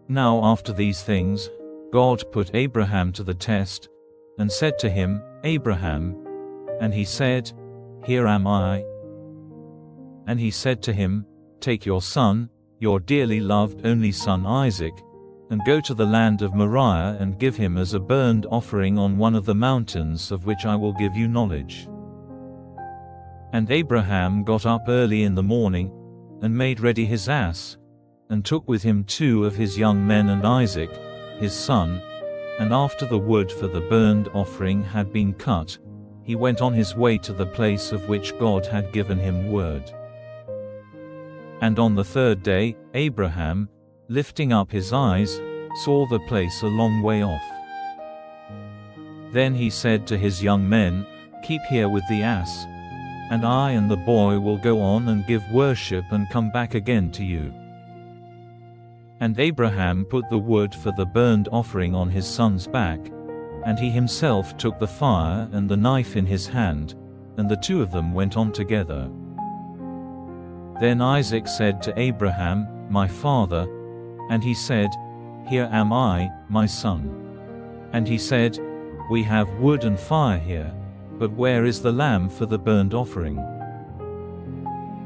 Now after these things, God put Abraham to the test, and said to him, Abraham. And he said, Here am I. And he said to him, Take your son, your dearly loved only son Isaac, and go to the land of Moriah and give him as a burnt offering on one of the mountains of which I will give you knowledge. And Abraham got up early in the morning, and made ready his ass, and took with him 2 of his young men and Isaac, his son, and after the wood for the burnt offering had been cut, he went on his way to the place of which God had given him word. And on the 3rd day, Abraham, lifting up his eyes, saw the place a long way off. Then he said to his young men, Keep here with the ass, and I and the boy will go on and give worship and come back again to you. And Abraham put the wood for the burnt offering on his son's back, and he himself took the fire and the knife in his hand, and the 2 of them went on together. Then Isaac said to Abraham, My father, and he said, Here am I, my son. And he said, We have wood and fire here, but where is the lamb for the burnt offering?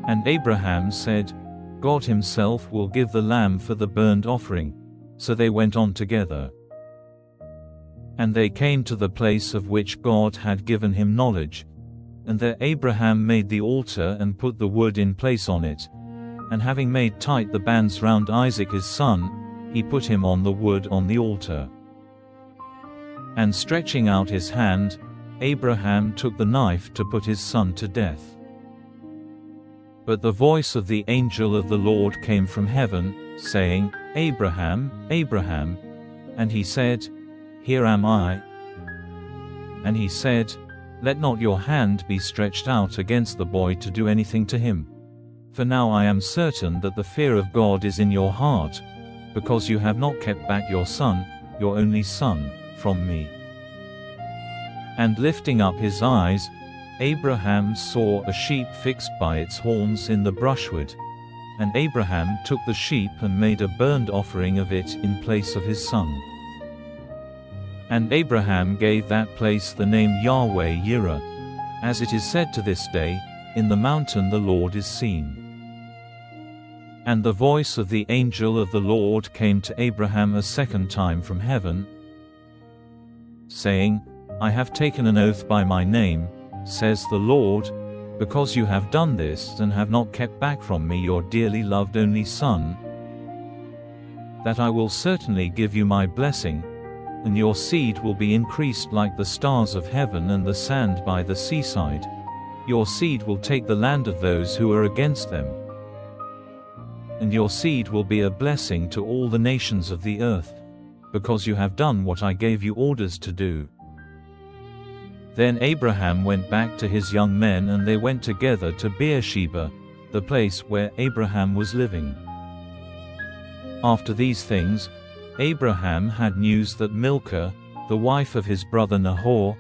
And Abraham said, God himself will give the lamb for the burnt offering. So they went on together. And they came to the place of which God had given him knowledge, and there Abraham made the altar and put the wood in place on it, and having made tight the bands round Isaac his son, he put him on the wood on the altar. And stretching out his hand, Abraham took the knife to put his son to death. But the voice of the angel of the Lord came from heaven, saying, Abraham, Abraham. And he said, Here am I. And he said, Let not your hand be stretched out against the boy to do anything to him. For now I am certain that the fear of God is in your heart, because you have not kept back your son, your only son, from me. And lifting up his eyes, Abraham saw a sheep fixed by its horns in the brushwood. And Abraham took the sheep and made a burnt offering of it in place of his son. And Abraham gave that place the name Yahweh Yireh, as it is said to this day, In the mountain the Lord is seen. And the voice of the angel of the Lord came to Abraham a 2nd time from heaven, saying, I have taken an oath by my name, says the Lord, because you have done this and have not kept back from me your dearly loved only son, that I will certainly give you my blessing, and your seed will be increased like the stars of heaven and the sand by the seaside. Your seed will take the land of those who are against them. And your seed will be a blessing to all the nations of the earth, because you have done what I gave you orders to do. Then Abraham went back to his young men, and they went together to Beersheba, the place where Abraham was living. After these things, Abraham had news that Milcah, the wife of his brother Nahor,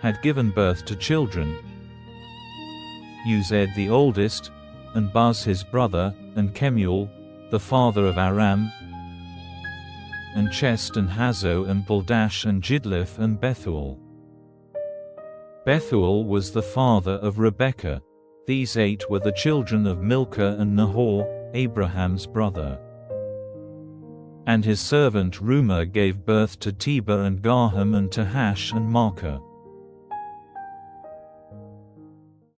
had given birth to children, Uzed the oldest, and Buz his brother, and Kemuel, the father of Aram, and Chest and Hazo and Pildash and Jidlaph and Bethuel. Bethuel was the father of Rebekah. These 8 were the children of Milcah and Nahor, Abraham's brother. And his servant Reumah gave birth to Tebah and Gaham and Tahash and Maacah.